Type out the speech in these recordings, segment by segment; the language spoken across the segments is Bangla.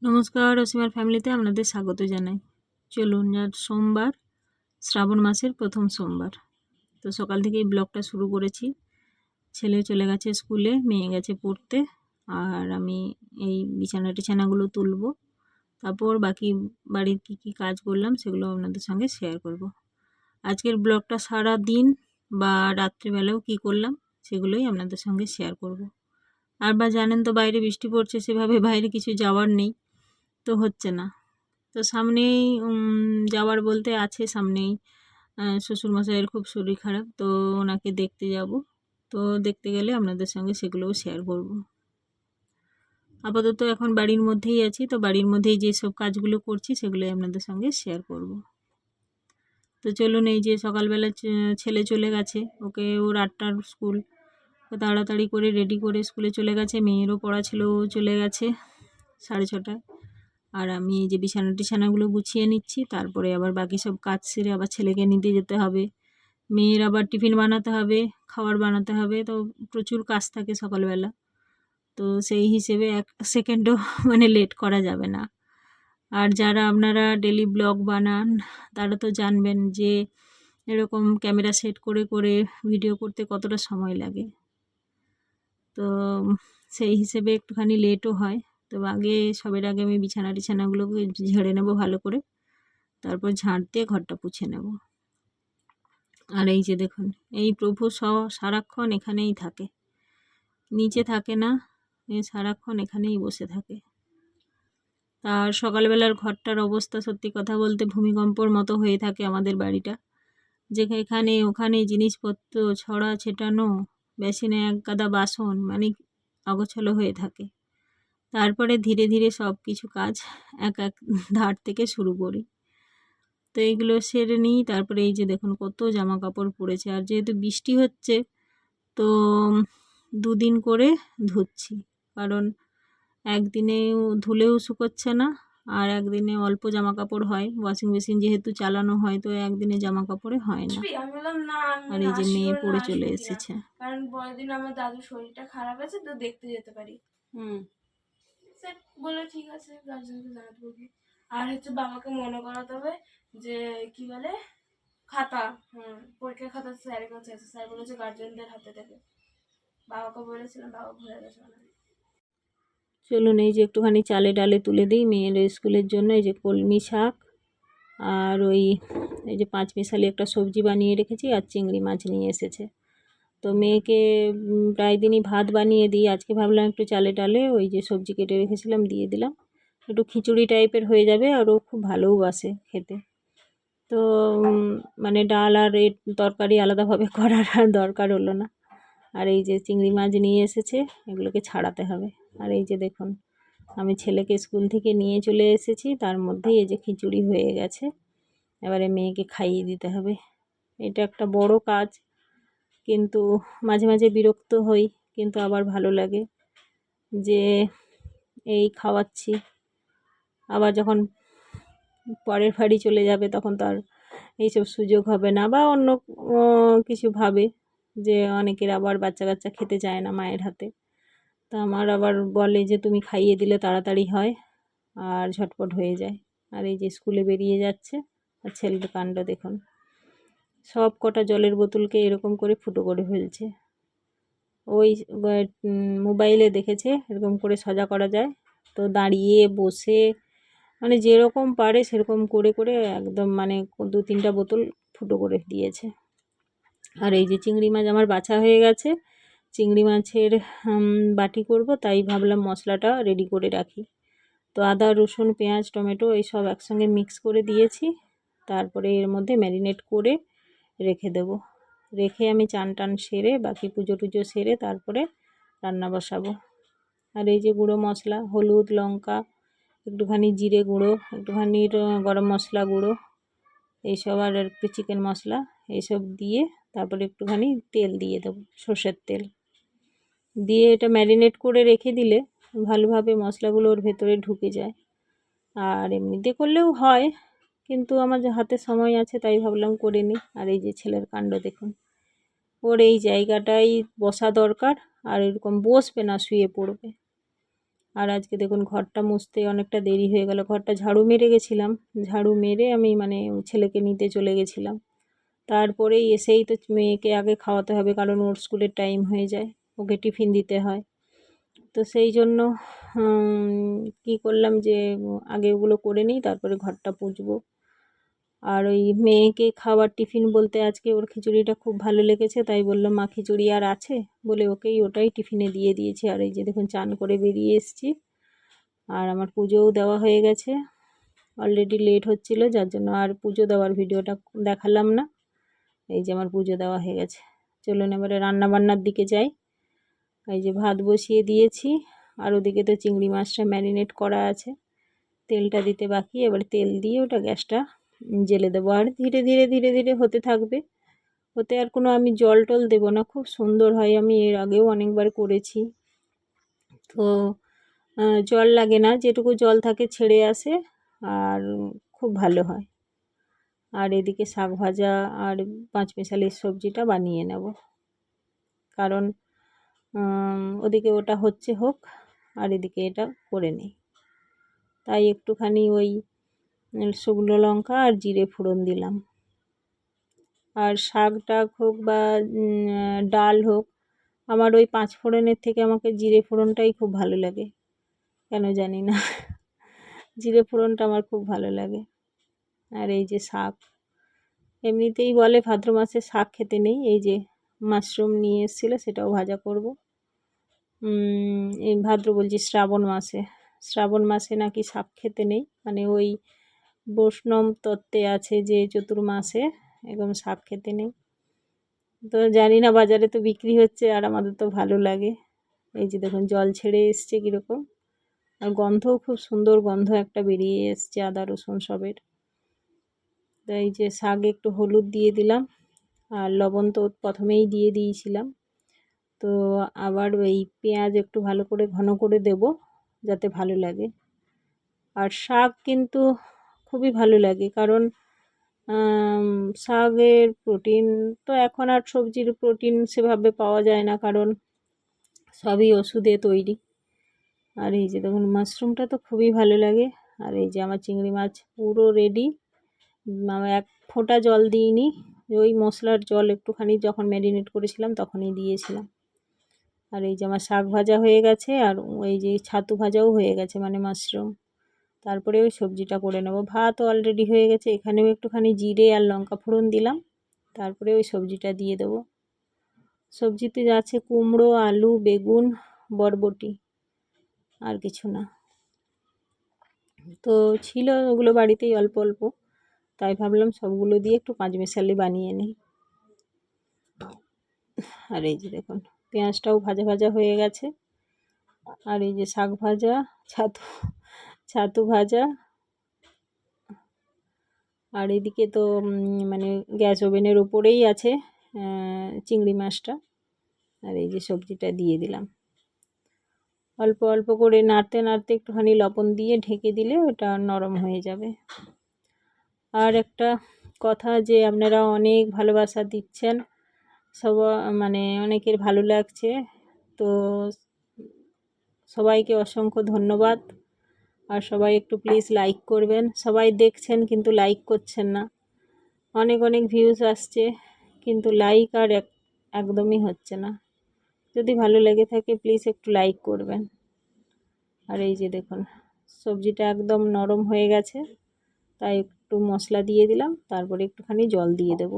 নমস্কার, অসীমার ফ্যামিলিতে আপনাদের স্বাগত জানাই। চলুন, আজ সোমবার, শ্রাবণ মাসের প্রথম সোমবার। তো সকাল থেকেই ব্লগটা শুরু করেছি। ছেলে চলে গেছে স্কুলে, মেয়ে গেছে পড়তে, আর আমি এই বিছানাগুলো তুলব। তারপর বাকি বাড়ির কী কাজ করলাম সেগুলো আপনাদের সঙ্গে শেয়ার করব। আজকের ব্লগটা সারা দিন বা রাত্রিবেলাও কী করলাম সেগুলোই আপনাদের সঙ্গে শেয়ার করব। আর জানেন তো, বাইরে বৃষ্টি পড়ছে, সেভাবে বাইরে কিছু যাওয়ার নেই, তো হচ্ছে না। তো সামনেই যাওয়ার বলতে আছে সামনেই শ্বশুরমশাইয়ের খুব শরীর খারাপ, তো ওনাকে দেখতে যাব। তো দেখতে গেলে আপনাদের সঙ্গে সেগুলোও শেয়ার করব। আপাতত এখন বাড়ির মধ্যেই আছি, তো বাড়ির মধ্যেই যেসব কাজগুলো করছি সেগুলোই আপনাদের সঙ্গে শেয়ার করব। তো চলুন, এই যে সকালবেলা ছেলে চলে গেছে, ওকে ওর 8টার স্কুল, তো তাড়াতাড়ি করে রেডি করে স্কুলে চলে গেছে। মেয়েরও পড়া ছিল, ও চলে গেছে 6:30টায়। আর আমি এই যে বিছানাগুলো গুছিয়ে নিচ্ছি, তারপরে আবার বাকি সব কাজ সেরে আবার ছেলেকে নিতে যেতে হবে। মেয়ের আবার টিফিন বানাতে হবে, খাবার বানাতে হবে, তো প্রচুর কাজ থাকে সকালবেলা। তো সেই হিসেবে এক সেকেন্ডও লেট করা যাবে না। আর যারা আপনারা ডেলি ব্লগ বানান তারা তো জানবেন যে এরকম ক্যামেরা সেট করে করে ভিডিও করতে কতটা সময় লাগে। তো সেই হিসেবে একটুখানি লেটও হয়। তো সবের আগে আমি বিছানাগুলোকে ঝেড়ে নেব ভালো করে, তারপর ঝাঁট দিয়ে ঘরটা পুছে নেব। আর এই যে দেখুন, এই প্রভু সারাক্ষণ এখানেই থাকে, নিচে থাকে না, সারাক্ষণ এখানেই বসে থাকে। আর সকালবেলার ঘরটার অবস্থা সত্যি কথা বলতে ভূমিকম্পর মতো হয়ে থাকে আমাদের বাড়িটা, যে এখানে ওখানে জিনিসপত্র ছড়া ছেটানো, বেসিনে এক গাদা বাসন, অগোছালো হয়ে থাকে। তারপরে ধীরে ধীরে সব কিছু কাজ এক এক ধার থেকে শুরু করি। তো এইগুলো সেরে নিই। তারপরে এই যে দেখুন কত জামা কাপড় পড়েছে, আর যেহেতু বৃষ্টি হচ্ছে তো 2 দিন করে ধুচ্ছি, কারণ একদিনেও ধুলেও শুকোচ্ছে না, আর একদিনে অল্প জামা কাপড় হয়, ওয়াশিং মেশিন যেহেতু চালানো হয়, তো একদিনে জামা কাপড়ে হয় না। আমি বললাম না, আর এই যে মেয়ে পড়ে চলে এসেছে। কারণ পরের দিন আমার দাদুর শরীরটা খারাপ আছে, তো দেখতে যেতে পারি। স্যার বলে ঠিক আছে, গার্জেনকে জানাতে বলবি। আর বাবাকে মনে করাতে হবে যে কি বলে খাতা, পরীক্ষার খাতা স্যারের কাছে আছে, স্যার বলেছে গার্জেনদের হাতে দেবে। বাবাকে বলেছিলাম, বাবা ভুলে গেছে। চলুন, এই যে একটুখানি চালে ডালে তুলে দিই মেয়ের স্কুলের জন্য। এই যে কলমি শাক আর এই যে 5 মিশালি একটা সবজি বানিয়ে রেখেছি, আর চিংড়ি মাছ নিয়ে এসেছে। তো মেয়েকে প্রায় দিনই ভাত বানিয়ে দিই, আজকে ভাবলাম একটু চালে ডালে ওই যে সবজি কেটে রেখেছিলাম দিয়ে দিলাম, একটু খিচুড়ি টাইপের হয়ে যাবে, আর ও খুব ভালোবাসে খেতে। তো ডাল আর তরকারি আলাদাভাবে করার আর দরকার হলো না। আর এই যে চিংড়ি মাছ নিয়ে এসেছে, এগুলোকে ছাড়াতে হবে। আর এই যে দেখুন, আমি ছেলেকে স্কুল থেকে নিয়ে চলে এসেছি, তার মধ্যেই এই যে খিচুড়ি হয়ে গেছে। এবারে মেয়েকে খাইয়ে দিতে হবে। এটা একটা বড় কাজ, কিন্তু মাঝে মাঝে বিরক্ত হই, কিন্তু আবার ভালো লাগে যে এই খাওয়াচ্ছি। আবার যখন পরের বাড়ি চলে যাবে তখন তো আর এইসব সুযোগ হবে না, বা অন্য কিছু ভাবে যে অনেকের আবার বাচ্চা কাচ্চা খেতে চায় না মায়ের হাতে। তা আমার আবার বলে যে তুমি খাইয়ে দিলে তাড়াতাড়ি হয় আর ঝটপট হয়ে যায়। আর এই যে স্কুলে বেরিয়ে যাচ্ছে, আর ছেলের কাণ্ড দেখুন, সব কটা জলের বোতলকে এরকম করে ফুটো করে ফেলছে। ওই মোবাইলে দেখেছে এরকম করে সাজা করা যায়, তো দাঁড়িয়ে বসে যেরকম পারে সেরকম করে করে একদম 2-3টা বোতল ফুটো করে দিয়েছে। আর এই যে চিংড়ি মাছ আমার বাছা হয়ে গেছে, চিংড়ি মাছের বাটি করব, তাই ভাবলাম মশলাটা রেডি করে রাখি। তো আদা রসুন পেঁয়াজ টমেটো এইসব একসঙ্গে মিক্স করে দিয়েছি, তারপরে এর মধ্যে ম্যারিনেট করে রেখে দেব। রেখে আমি চান টান সেরে বাকি পুজো টুজো সেরে তারপরে রান্না বসাবো। আর এই যে গুঁড়ো মশলা, হলুদ লঙ্কা, একটুখানি জিরে গুঁড়ো, একটুখানি গরম মশলা গুঁড়ো, এইসব, আর একটু চিকেন মশলা, এইসব দিয়ে তারপরে একটুখানি তেল দিয়ে দেবো, সর্ষের তেল দিয়ে এটা ম্যারিনেট করে রেখে দিলে ভালোভাবে মশলাগুলো ওর ভেতরে ঢুকে যায়। আর এমনিতে করলেও হয়, কিন্তু আমার যে হাতে সময় আছে তাই ভাবলাম করে নিই। আর এই যে ছেলের কাণ্ড দেখুন, ওর এই জায়গাটাই বসা দরকার, আর এরকম বসবে না, শুয়ে পড়বে। আর আজকে দেখুন ঘরটা মুছতে অনেকটা দেরি হয়ে গেল। ঘরটা ঝাড়ু মেরে গেছিলাম, ঝাড়ু মেরে আমি মানে ছেলেকে নিতে চলে গেছিলাম। তারপরেই এসেই তো মেয়েকে আগে খাওয়াতে হবে, কারণ ওর স্কুলের টাইম হয়ে যায়, ওকে টিফিন দিতে হয়। তো সেই জন্য কী করলাম যে আগে ওগুলো করে নিই, তারপরে ঘরটা পুছবো। আর ওই মেয়েকে খাবার টিফিন বলতে আজকে ওর খিচুড়িটা খুব ভালো লেগেছে, তাই বললাম মা খিচুড়ি আর আছে, বলে ওটাই টিফিনে দিয়ে দিয়েছি। আর এই যে দেখুন চান করে বেরিয়ে এসেছি, আর আমার পুজোও দেওয়া হয়ে গেছে। অলরেডি লেট হচ্ছিল, যার জন্য আর পুজো দেওয়ার ভিডিওটা দেখালাম না। এই যে আমার পুজো দেওয়া হয়ে গেছে। চলুন এবারে রান্নাবান্নার দিকে যাই। এই যে ভাত বসিয়ে দিয়েছি, আর ওদিকে তো চিংড়ি মাছটা ম্যারিনেট করা আছে, তেলটা দিতে বাকি। এবার তেল দিয়ে ওটা গ্যাসটা জ্বেলে দেবো, আর ধীরে ধীরে ধীরে ধীরে হতে থাকবে। ওতে আর কোনো আমি জল টল দেবো না, খুব সুন্দর হয়। আমি এর আগেও অনেকবার করেছি, তো জল লাগে না, যেটুকু জল থাকে ছেড়ে আসে, আর খুব ভালো হয়। আর এদিকে শাক ভাজা আর পাঁচমিশালির সবজিটা বানিয়ে নেব, কারণ ওদিকে ওটা হোক, আর এদিকে এটা করে নিই। তাই একটুখানি ওই শুকনো লঙ্কা আর জিরে ফোড়ন দিলাম। আর শাক টাক হোক বা ডাল হোক, আমার ওই 5 ফোড়নের থেকে আমাকে জিরে ফোড়নটাই খুব ভালো লাগে, কেন জানি না। জিরে ফোড়নটা আমার খুব ভালো লাগে। আর এই যে শাক, এমনিতেই বলে ভাদ্র মাসে শাক খেতে নেই। এই যে মাশরুম নিয়ে এসেছিলো, সেটাও ভাজা করব। এই ভাদ্র বলছি, শ্রাবণ মাসে নাকি শাক খেতে নেই, মানে ওই বৈষ্ণব তত্ত্বে আছে যে চতুর্মাসে এরকম শাক খেতে নেই। তো জানি না, বাজারে তো বিক্রি হচ্ছে, আর আমাদের তো ভালো লাগে। এই যে দেখুন জল ছেড়ে এসছে কীরকম, আর গন্ধও খুব সুন্দর গন্ধ একটা বেরিয়ে এসছে আদা রসুন সবের। তো এই যে শাকে একটু হলুদ দিয়ে দিলাম, আর লবণ তো প্রথমেই দিয়ে দিয়েছিলাম। তো আবার ওই পেঁয়াজ একটু ভালো করে ঘন করে দেব, যাতে ভালো লাগে। আর শাক কিন্তু খুবই ভালো লাগে, কারণ শাকের প্রোটিন তো এখন আর সবজির প্রোটিন সেভাবে পাওয়া যায় না, কারণ সবই ওষুধে তৈরি। আর এই যে দেখুন মাশরুমটা তো খুবই ভালো লাগে। আর এই যে আমার চিংড়ি মাছ পুরো রেডি, এক ফোঁটা জল দিইনি, ওই মশলার জল একটুখানি যখন ম্যারিনেট করেছিলাম তখনই দিয়েছিলাম। আর এই যে আমার শাক ভাজা হয়ে গেছে, আর ওই যে ছাতু ভাজাও হয়ে গেছে, মানে মাশরুম। তারপরে ওই সবজিটা করে নেব। ভাতও অলরেডি হয়ে গেছে, এখানেও একটুখানি জিরে আর লঙ্কা ফোড়ন দিলাম, তারপরে ওই সবজিটা দিয়ে দেবো। সবজিতে আছে কুমড়ো, আলু, বেগুন, বরবটি, আর কিছু না। তো ছিল ওগুলো বাড়িতেই অল্প অল্প, তাই ভাবলাম সবগুলো দিয়ে একটু পাঁচমিশালি বানিয়ে নিই। আর এই যে দেখুন পেঁয়াজটাও ভাজা ভাজা হয়ে গেছে, আর এই যে শাক ভাজা, ছাতু ভাজা, আর এদিকে তো মানে গ্যাস ওভেনের উপরেই আছে চিংড়ি মাছটা। আর এই যে সবজিটা দিয়ে দিলাম, অল্প অল্প করে নাড়তে নাড়তে একটুখানি লবণ দিয়ে ঢেকে দিলে ওটা নরম হয়ে যাবে। আর একটা কথা, যে আপনারা অনেক ভালোবাসা দিচ্ছেন, মানে অনেকের ভালো লাগছে, তো সবাইকে অসংখ্য ধন্যবাদ। আর সবাই একটু প্লিজ লাইক করবেন। সবাই দেখছেন কিন্তু লাইক করছেন না। অনেক অনেক ভিউজ আসছে, কিন্তু লাইক আর একদমই হচ্ছে না। যদি ভালো লেগে থাকে প্লিজ একটু লাইক করবেন। আর এই যে দেখুন সবজিটা একদম নরম হয়ে গেছে, তাই একটু মশলা দিয়ে দিলাম, তারপরে একটুখানি জল দিয়ে দেব।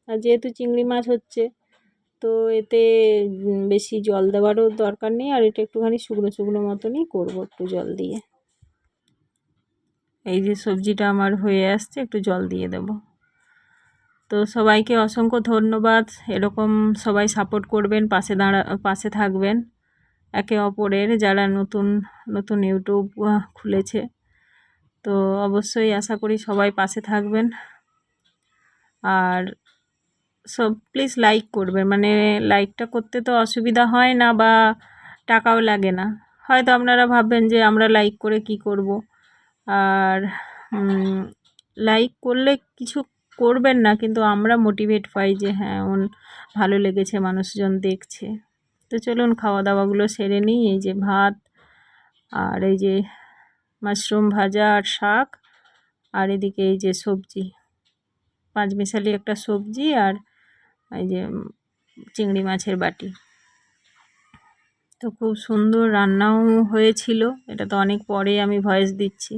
আর যেহেতু চিংড়ি মাছ হচ্ছে, তো এতে বেশি জল দেওয়ারও দরকার নেই, আর এটা একটুখানি শুকনো শুকনো মতনই করব একটু জল দিয়ে। এই যে সবজিটা আমার হয়ে আসছে, একটু জল দিয়ে দেব। তো সবাইকে অসংখ্য ধন্যবাদ। এরকম সবাই সাপোর্ট করবেন, পাশে থাকবেন একে অপরের, যারা নতুন নতুন ইউটিউব খুলেছে। তো অবশ্যই আশা করি সবাই পাশে থাকবেন। আর প্লিজ লাইক করবেন, মানে লাইকটা করতে তো অসুবিধা হয় না, বা টাকাও লাগে না। হয়তো আপনারা ভাববেন যে আমরা লাইক করে কি করব, আর লাইক করলে কিছু করবেন না, কিন্তু আমরা মোটিভেট পাই যে হ্যাঁ ভালো লেগেছে, মানুষজন দেখছে। তো চলুন খাওয়া দাওয়াগুলো সেরে নিই। এই যে ভাত, আর এই যে মাশরুম ভাজা আর শাক, আর এদিকে এই যে সবজি, পাঁচমিশালি একটা সবজি, আর এই যে চিংড়ি মাছের বাটি। তো খুব সুন্দর রান্নাও হয়েছিল, এটা তো অনেক পরে আমি ভয়েস দিচ্ছি,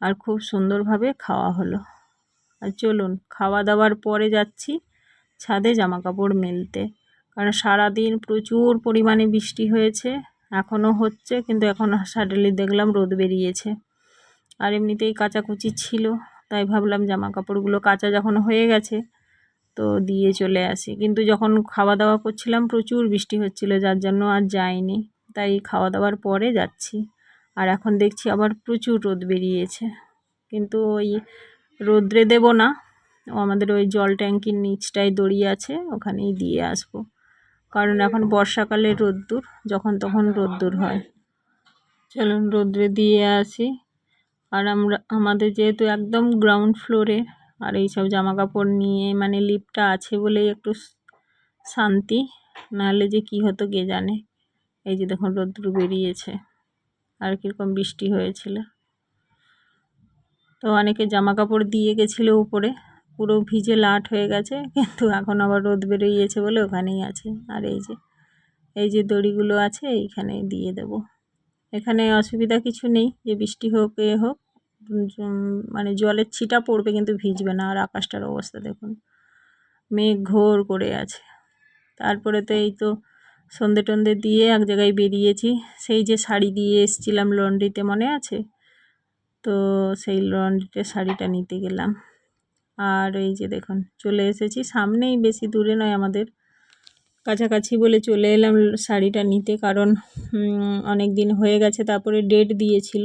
আর খুব সুন্দরভাবে খাওয়া হলো। আর চলুন খাওয়া দাওয়ার পরে যাচ্ছি ছাদে জামা কাপড় মেলতে, কারণ সারাদিন প্রচুর পরিমাণে বৃষ্টি হয়েছে, এখনও হচ্ছে, কিন্তু এখন সাডেনলি দেখলাম রোদ বেরিয়েছে। আর এমনিতেই কাচাকুচি ছিল, তাই ভাবলাম জামা কাপড়গুলো কাচা যখন হয়ে গেছে তো দিয়ে চলে আসি, কিন্তু যখন খাওয়া দাওয়া করছিলাম প্রচুর বৃষ্টি হচ্ছিল, যার জন্য আর যাইনি, তাই খাওয়া দাওয়ার পরে যাচ্ছি। আর এখন দেখছি আবার প্রচুর রোদ বেরিয়েছে, কিন্তু ওই রোদ্রে দেব না, ও আমাদের ওই জল ট্যাঙ্কির নিচটায় দড়ি আছে, ওখানেই দিয়ে আসবো, কারণ এখন বর্ষাকালে রোদ্দুর, যখন তখন রোদ্দুর হয়। চলুন রোদ্রে দিয়ে আসি। আর আমাদের যেহেতু একদম গ্রাউন্ড ফ্লোরে, আর এইসব জামা কাপড় নিয়ে মানে লিফটটা আছে বলেই একটু শান্তি, নাহলে যে কি হতো কে জানে। এই যে দেখুন রোদ্দুর বেরিয়েছে, আর কীরকম বৃষ্টি হয়েছিল। তো অনেকে জামা কাপড় দিয়ে গেছিলো উপরে, পুরো ভিজে লাট হয়ে গেছে, কিন্তু এখন আবার রোদ বেরিয়েছে বলে ওখানেই আছে। আর এই যে দড়িগুলো আছে এইখানে দিয়ে দেব। এখানে অসুবিধা কিছু নেই, যে বৃষ্টি হোক এ হোক, মানে জলের ছিটা পড়বে কিন্তু ভিজবে না। আর আকাশটার অবস্থা দেখুন, মেঘ ঘোর করে আছে। তারপরে তো এই তো সন্ধে টন্ধে দিয়ে এক জায়গায় বেরিয়েছি, সেই যে শাড়ি দিয়ে এসছিলাম লন্ড্রিতে, মনে আছে তো? সেই লন্ড্রিতে শাড়িটা নিতে গেলাম। আর এই যে দেখুন চলে এসেছি, সামনেই, বেশি দূরে নয়, আমাদের কাছাকাছি বলে চলে এলাম শাড়িটা নিতে, কারণ অনেক দিন হয়ে গেছে, তারপরে ডেট দিয়েছিল,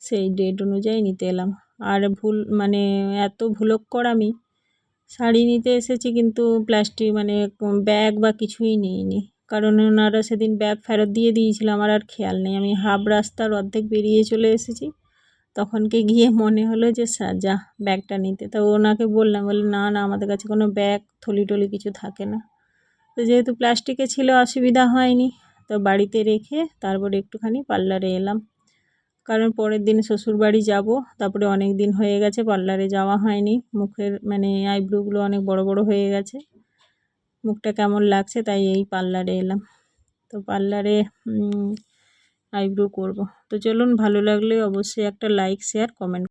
সেই ডেট অনুযায়ী নিতে এলাম। আর মানে এত ভুলক্কর, আমি শাড়ি নিতে এসেছি কিন্তু প্লাস্টিক মানে ব্যাগ বা কিছুই নিইনি, কারণ ওনারা সেদিন ব্যাগ ফেরত দিয়ে দিয়েছিল, আমার আর খেয়াল নেই। আমি হাফ রাস্তার অর্ধেক বেরিয়ে চলে এসেছি, তখনকে গিয়ে মনে হলো যে যা ব্যাগটা নিতে। তো ওনাকে বললাম, বলে না না আমাদের কাছে কোনো ব্যাগ থলি টলি কিছু থাকে না। তো যেহেতু প্লাস্টিকে ছিল অসুবিধা হয়নি, তো বাড়িতে রেখে তারপরে একটুখানি পার্লারে এলাম, কারণ পরের দিন শ্বশুরবাড়ি যাব। তারপরে অনেক দিন হয়ে গেছে পার্লারে যাওয়া হয়নি, মুখের মানে আইব্রোগুলো অনেক বড় বড় হয়ে গেছে, মুখটা কেমন লাগছে, তাই এই পার্লারে এলাম। তো পার্লারে আইব্রো করব। তো চলুন, ভালো লাগলে অবশ্যই একটা লাইক, শেয়ার, কমেন্ট